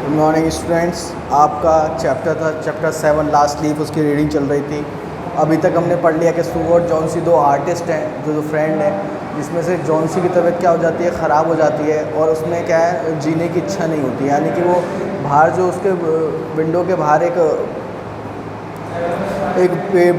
Good morning students. आपका chapter था chapter 7 last leaf, उसकी रीडिंग चल रही थी। अभी तक हमने पढ़ लिया कि सू और जॉन सी दो आर्टिस्ट हैं, जो फ्रेंड हैं, जिसमें से जॉन सी की तबीयत क्या हो जाती है, ख़राब हो जाती है और उसमें क्या है, जीने की इच्छा नहीं होती। यानी कि वो बाहर जो उसके विंडो के बाहर एक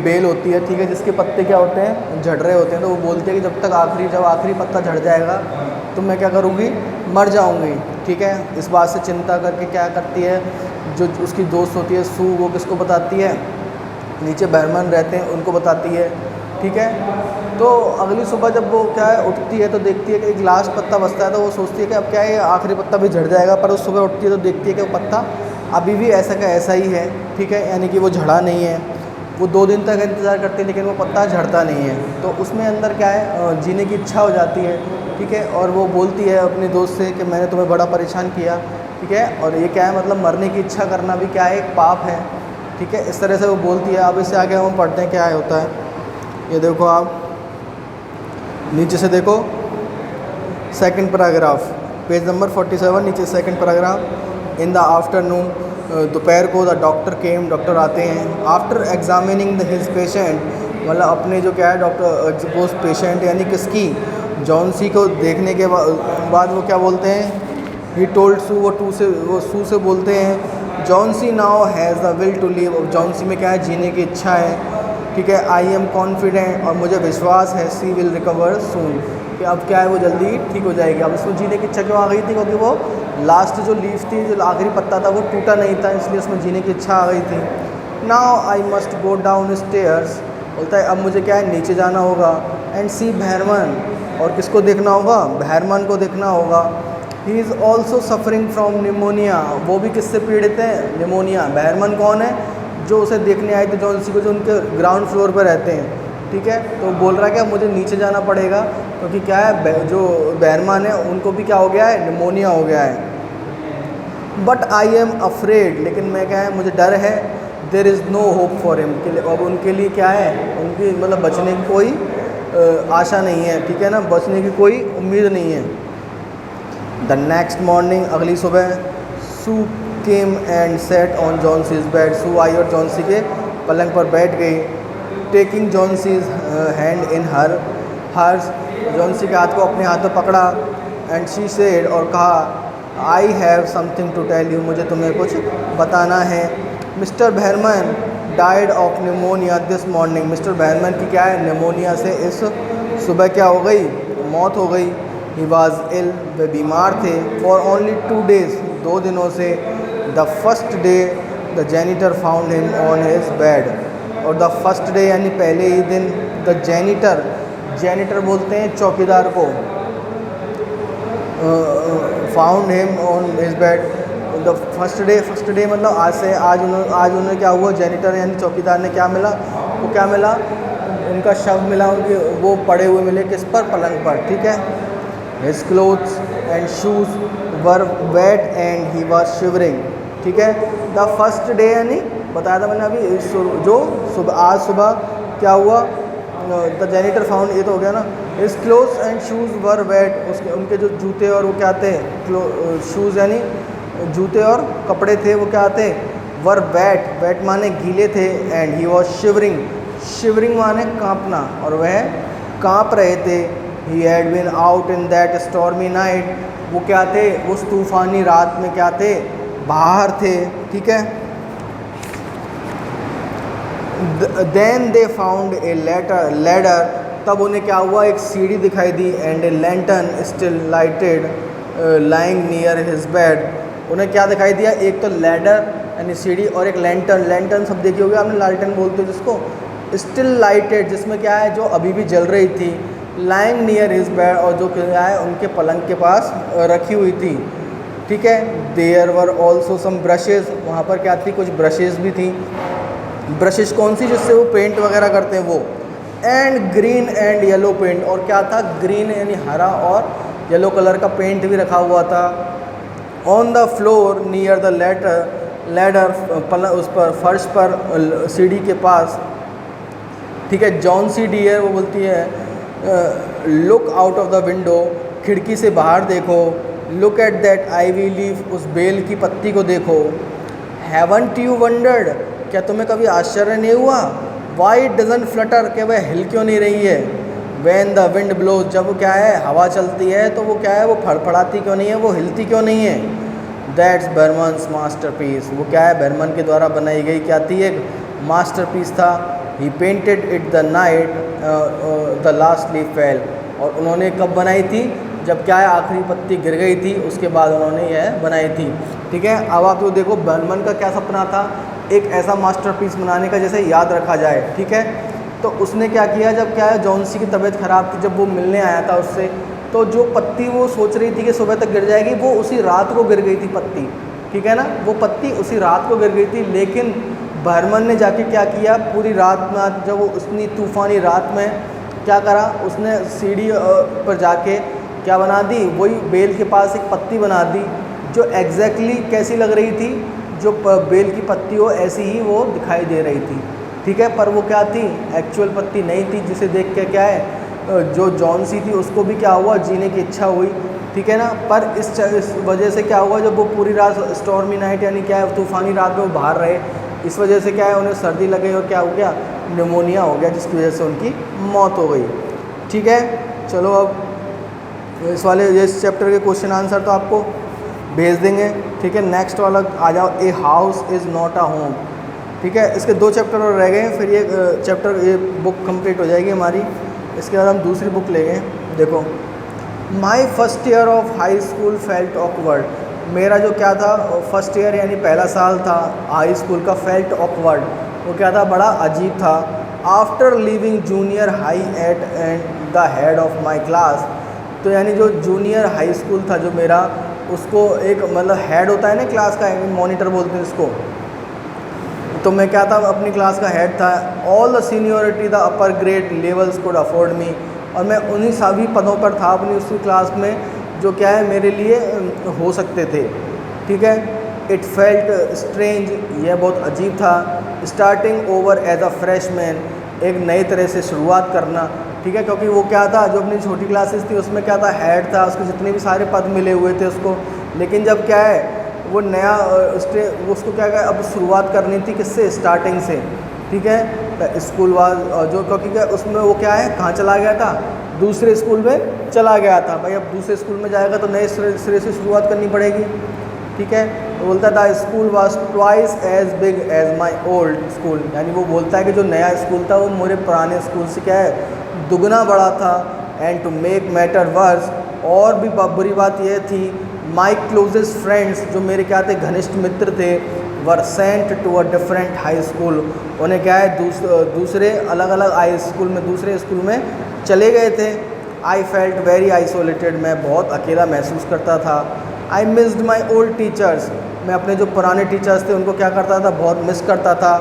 बेल होती है, ठीक है, जिसके पत्ते क्या होते हैं, झड़ रहे होते हैं। तो वो बोलते हैं कि जब आखिरी पत्ता झड़ जाएगा तो मैं क्या करूँगी, मर जाऊँगी। ठीक है, इस बात से चिंता करके क्या करती है, जो उसकी दोस्त होती है सू, वो किसको बताती है, नीचे बहरमन रहते हैं उनको बताती है। ठीक है, तो अगली सुबह जब वो क्या है उठती है तो देखती है कि एक लास्ट पत्ता बचता है, तो वो सोचती है कि अब क्या है, आखिरी पत्ता भी झड़ जाएगा। पर उस सुबह उठती है तो देखती है कि वो पत्ता अभी भी ऐसा का ऐसा ही है। ठीक है, यानी कि वो झड़ा नहीं है। वो 2 दिन तक इंतज़ार करती है लेकिन वो पत्ता झड़ता नहीं है। तो उसमें अंदर क्या है, जीने की इच्छा हो जाती है। ठीक है, और वो बोलती है अपने दोस्त से कि मैंने तुम्हें बड़ा परेशान किया। ठीक है, और ये क्या है, मतलब मरने की इच्छा करना भी क्या है, एक पाप है। ठीक है, इस तरह से वो बोलती है। अब इससे आगे हम पढ़ते हैं क्या होता है। ये देखो, आप नीचे से देखो, सेकंड पैराग्राफ, पेज नंबर 47, नीचे second paragraph. In the afternoon, दोपहर को, द डॉक्टर केम, डॉक्टर आते हैं। आफ्टर एग्जामिनिंग हिज पेशेंट, मतलब अपने जो क्या है डॉक्टर वो पेशेंट यानी किसकी, जॉन सी को देखने के बाद वो क्या बोलते हैं, ही टोल्ड सू, वो सू से बोलते हैं, John C now has the will to live, John C में क्या है, जीने की इच्छा है। ठीक है, आई एम कॉन्फिडेंट, और मुझे विश्वास है, सी विल रिकवर सून, कि अब क्या है, वो जल्दी ठीक हो जाएगी। अब इसमें जीने की इच्छा क्यों आ गई थी, क्योंकि वो लास्ट जो लीफ थी, जो आखिरी पत्ता था, वो टूटा नहीं था, इसलिए उसमें जीने की इच्छा आ गई थी। Now I must go down stairs, बोलता है अब मुझे क्या है, नीचे जाना होगा। एंड सी बहरमन, और किसको देखना होगा, बहरमन को देखना होगा। He is also suffering from pneumonia, वो भी किससे पीड़ित है, निमोनिया। बहरमन कौन है, जो उसे देखने आए थे जॉन सी को, जो उनके ग्राउंड फ्लोर पर रहते हैं। ठीक है, तो बोल रहा है कि अब मुझे नीचे जाना पड़ेगा, क्योंकि क्या है, जो बहरमन है उनको भी क्या हो गया है, निमोनिया हो गया है। बट आई एम अफ्रेड, लेकिन मैं क्या है, मुझे डर है। There is no hope for him, अब उनके लिए क्या है, उनकी मतलब बचने की कोई आशा नहीं है। ठीक है ना, बचने की कोई उम्मीद नहीं है। द नेक्स्ट मॉर्निंग, अगली सुबह, Sue came and set on Johnsy's bed, Sue आई और जॉन सी के पलंग पर बैठ गई। Taking Johnsy's hand in hers, Johnsy के हाथ को अपने हाथ में पकड़ा। एंड शी सेड, और कहा, I have something to tell you, मुझे तुम्हें कुछ बताना है। Mister Behrman died of pneumonia this morning, mister Behrman की क्या है, निमोनिया से इस सुबह क्या हो गई, मौत हो गई। ही वॉज इल, वे बीमार थे। फॉर ओनली 2 days, 2 दिनों से। The first day the janitor found him on his bed, और द फर्स्ट डे यानी पहले ही दिन, द जेनिटर बोलते हैं चौकीदार को, found him on his bed. The first day मतलब आज उन्हें क्या हुआ, जेनिटर यानी चौकीदार ने क्या मिला, वो क्या मिला, उनका शव मिला, उनके वो पड़े हुए मिले, किस पर, पलंग पर। ठीक है, his clothes and shoes were wait and he was shivering. ठीक है, द फर्स्ट डे यानी बताया था मैंने अभी, आज सुबह क्या हुआ, द जेनिटर फाउंड, ये तो हो गया ना। His clothes and shoes were wait, उसके उनके जो जूते और वो क्या थे, शूज़ यानी जूते और कपड़े थे, वो क्या थे, वर वेट माने गीले थे। एंड ही वॉज शिवरिंग माने कांपना, और वह कांप रहे थे। He had been out in that stormy night, वो क्या थे, उस तूफ़ानी रात में क्या थे, बाहर थे। ठीक है, then they found a ladder, तब उन्हें क्या हुआ, एक सीढ़ी दिखाई दी। And a lantern still lighted lying near his bed, उन्हें क्या दिखाई दिया, एक तो लैडर यानी सीढ़ी, और एक लैंटर्न सब देखी होगी आपने, लालटेन बोलते हो जिसको। स्टिल लाइटेड, जिसमें क्या है, जो अभी भी जल रही थी। लाइंग नियर हिज बेड, और जो क्या है, उनके पलंग के पास रखी हुई थी। ठीक है, there were also some brushes, वहाँ पर क्या थी, कुछ ब्रशेज़ भी थी। ब्रशेज़ कौन सी, जिससे वो पेंट वगैरह करते हैं वो। And green and yellow paint, और क्या था, ग्रीन यानी हरा और येलो कलर का पेंट भी रखा हुआ था। On the floor near the ladder, उस पर फर्श पर, सीढ़ी के पास। ठीक है, जॉन सी डियर, वो बोलती है, look out of the window, खिड़की से बाहर देखो। Look at that ivy leaf, उस बेल की पत्ती को देखो। हैवंट यू वंडर्ड, क्या तुम्हें कभी आश्चर्य नहीं हुआ? वाई इट डजंट फ्लटर, क्या वह हिल क्यों नहीं रही है? वैन द विंड ब्लोज, जब वो क्या है हवा चलती है तो वो क्या है वो फड़फड़ाती क्यों नहीं है, वो हिलती क्यों नहीं है? दैट्स बर्मन्स मास्टरपीस, वो क्या है बर्मन के द्वारा बनाई गई क्या थी, एक मास्टरपीस था। He painted it the night the last leaf fell, और उन्होंने कब बनाई थी? जब क्या है आखिरी पत्ती गिर गई थी, उसके बाद उन्होंने यह बनाई थी। ठीक है, अब आप तो देखो बर्मन का क्या सपना था, एक ऐसा मास्टरपीस बनाने का जैसे याद रखा जाए। ठीक है, तो उसने क्या किया, जब क्या है जॉन्सी की तबीयत ख़राब थी, जब वो मिलने आया था उससे, तो जो पत्ती वो सोच रही थी कि सुबह तक गिर जाएगी, वो उसी रात को गिर गई थी पत्ती। ठीक है ना, वो पत्ती उसी रात को गिर गई थी। लेकिन बर्मन ने जाके क्या किया, पूरी रात में जब वो उतनी तूफ़ानी रात में क्या करा, उसने सीढ़ी पर जाके क्या बना दी, वही बेल के पास एक पत्ती बना दी जो एग्जैक्टली कैसी लग रही थी, जो बेल की पत्ती हो ऐसी ही वो दिखाई दे रही थी। ठीक है, पर वो क्या थी, एक्चुअल पत्ती नहीं थी, जिसे देख के क्या है जो जॉन्सी थी उसको भी क्या हुआ, जीने की इच्छा हुई। ठीक है ना, पर इस वजह से क्या हुआ, जब वो पूरी रात स्टॉर्मी नाइट यानी क्या है तूफ़ानी रात में वो बाहर रहे, इस वजह से क्या है उन्हें सर्दी लग गई और क्या हो गया, निमोनिया हो गया, जिसकी वजह से उनकी मौत हो गई। ठीक है, चलो अब इस चैप्टर के क्वेश्चन आंसर तो आपको भेज देंगे। ठीक है, नेक्स्ट वाला आ जाओ, a house is not a home. ठीक है, इसके 2 चैप्टर और रह गए हैं, फिर ये बुक कंप्लीट हो जाएगी हमारी। इसके बाद हम दूसरी बुक लेंगे। देखो, my first year of high school felt awkward, मेरा जो क्या था फर्स्ट ईयर यानी पहला साल था हाई स्कूल का, फेल्ट ऑकवर्ड, वो क्या था, बड़ा अजीब था। After leaving junior high at and the head of my class, तो यानी जो जूनियर हाई स्कूल था जो मेरा, उसको एक मतलब हेड होता है ना क्लास का, मॉनिटर बोलते हैं इसको, तो मैं क्या था अपनी क्लास का हेड था। All the seniority the upper grade levels could afford me, और मैं उन्हीं सभी पदों पर था अपनी उसी क्लास में जो क्या है मेरे लिए हो सकते थे। ठीक है, इट फेल्ट स्ट्रेंज, यह बहुत अजीब था। Starting over as a freshman, एक नई तरह से शुरुआत करना। ठीक है, क्योंकि वो क्या था, जो अपनी छोटी क्लासेस थी उसमें क्या था, हेड था, उसको जितने भी सारे पद मिले हुए थे उसको, लेकिन जब क्या है वो नया उसको क्या अब शुरुआत करनी थी, किससे, स्टार्टिंग से। ठीक है, स्कूल वाल जो क्योंकि क्या उसमें वो क्या है कहाँ चला गया था, दूसरे स्कूल में चला गया था। भाई अब दूसरे स्कूल में जाएगा तो नए सिरे से शुरुआत करनी पड़ेगी। ठीक है, तो बोलता था school was twice as big as my old school, यानी वो बोलता है कि जो नया स्कूल था वो मेरे पुराने स्कूल से क्या है दुगना बड़ा था। And to make matter worse, और भी बुरी बात यह थी, माई क्लोजेस्ट फ्रेंड्स, जो मेरे क्या थे घनिष्ठ मित्र थे, were sent to a different high school, उन्हें क्या है दूसरे अलग अलग हाई स्कूल में, दूसरे स्कूल में चले गए थे। आई फेल्ट वेरी आइसोलेटेड, मैं बहुत अकेला महसूस करता था। I missed my old teachers, मैं अपने जो पुराने टीचर्स थे उनको क्या करता था, बहुत मिस करता था।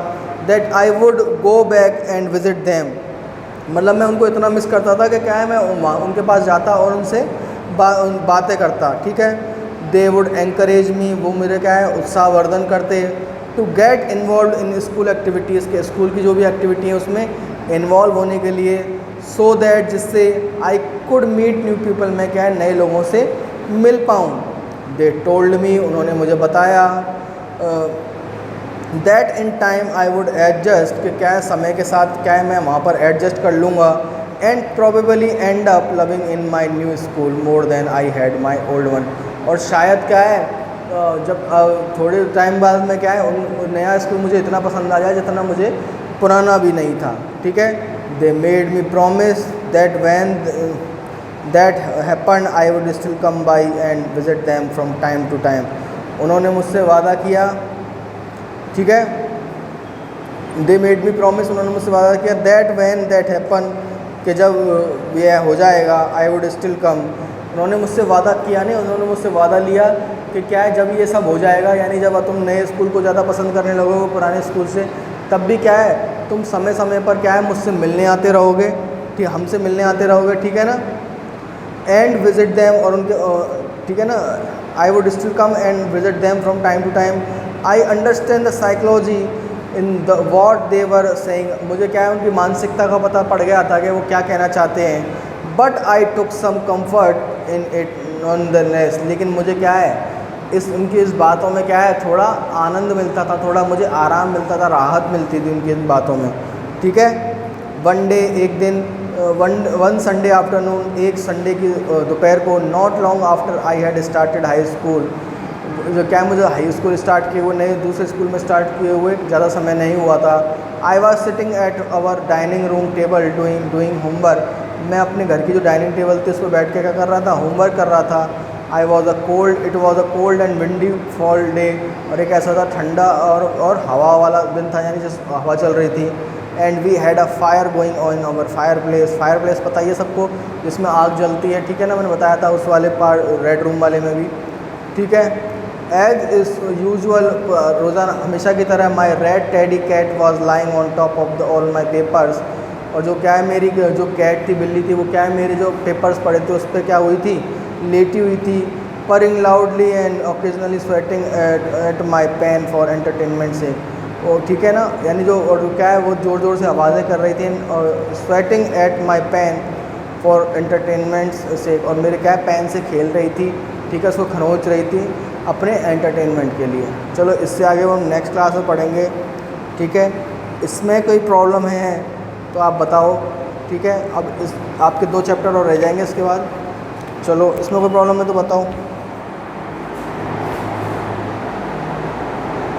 That I would go back and visit them, मतलब मैं उनको इतना मिस करता था कि क्या है मैं उनके पास जाता और उनसे बातें करता। ठीक है, दे वुड एनकरेज मी, वो मेरे क्या है उत्साहवर्धन करते। To get involve in school activities, के स्कूल की जो भी एक्टिविटी है उसमें इन्वॉल्व होने के लिए। सो दैट, जिससे I could meet new people, मैं क्या है नए लोगों से मिल पाऊँ। दे टोल्ड मी, उन्होंने मुझे बताया, that in time I would adjust, कि क्या है समय के साथ क्या है मैं वहाँ पर एडजस्ट कर लूँगा। And probably end up loving in my new school more than I had my old one, और शायद क्या है जब थोड़े टाइम बाद में क्या है नया स्कूल मुझे इतना पसंद आ जाए जितना मुझे पुराना भी नहीं था। ठीक है, they made me promise that when that happen I would still come by and visit them from time to time, उन्होंने मुझसे वादा किया। ठीक है, दे मेड मी प्रॉमिस, उन्होंने मुझसे वादा किया, दैट व्हेन दैट हैपन, कि जब यह हो जाएगा, आई वुड स्टिल कम, उन्होंने मुझसे वादा किया नहीं, उन्होंने मुझसे वादा लिया कि क्या है जब ये सब हो जाएगा, यानी जब तुम नए स्कूल को ज़्यादा पसंद करने लगोगे पुराने स्कूल से, तब भी क्या है तुम समय समय पर क्या है मुझसे मिलने आते रहोगे। ठीक, हमसे मिलने आते रहोगे। ठीक है ना, एंड विजिट दैम, और उनके ठीक है ना, I would still come and visit them from time to time. I understand the psychology in the what they were saying, मुझे क्या है उनकी मानसिकता का पता पड़ गया था कि वो क्या कहना चाहते हैं। But I took some comfort in it on the less, लेकिन मुझे क्या है इनकी इस बातों में क्या है थोड़ा आनंद मिलता था, थोड़ा मुझे आराम मिलता था, राहत मिलती थी उनकी इन बातों में, ठीक है। वन डे, एक दिन, वन संडे आफ्टरनून, एक संडे की दोपहर को, not long after I had started high school, जो क्या मुझे हाई स्कूल स्टार्ट किए हुए नहीं, दूसरे स्कूल में स्टार्ट किए हुए ज़्यादा समय नहीं हुआ था। I was sitting at our dining room table doing homework, मैं अपने घर की जो डाइनिंग टेबल थी उस पर बैठ के क्या कर रहा था, होमवर्क कर रहा था। It was a cold and windy fall day, और एक ऐसा था ठंडा और हवा वाला दिन था, यानी जिस हवा चल रही थी। And we had a fire going on our fire place पता ही है सबको, जिसमें आग जलती है, ठीक है ना, मैंने बताया था उस वाले पार्ट रेड रूम वाले में भी, ठीक है। एज इज़ यूजुअल, रोज़ाना हमेशा की तरह, my red teddy cat was lying on top of the all my papers, और जो क्या है मेरी जो कैट थी, बिल्ली थी, वो क्या है मेरे जो पेपर्स पड़े थे उस पर क्या हुई थी, लेटी हुई थी। Purring loudly and occasionally swatting at my pen for entertainment से, वो ठीक है ना, यानी जो और क्या है वो ज़ोर ज़ोर से आवाज़ें कर रही थी, और swatting at my pen for entertainment से, और मेरे क्या है पेन से खेल रही थी, ठीक है, उसको खरोंच रही थी अपने एंटरटेनमेंट के लिए। चलो इससे आगे हम नेक्स्ट क्लास में पढ़ेंगे, ठीक है। इसमें कोई प्रॉब्लम है तो आप बताओ, ठीक है। अब इस आपके 2 चैप्टर और रह जाएंगे इसके बाद, चलो इसमें कोई प्रॉब्लम है तो बताओ।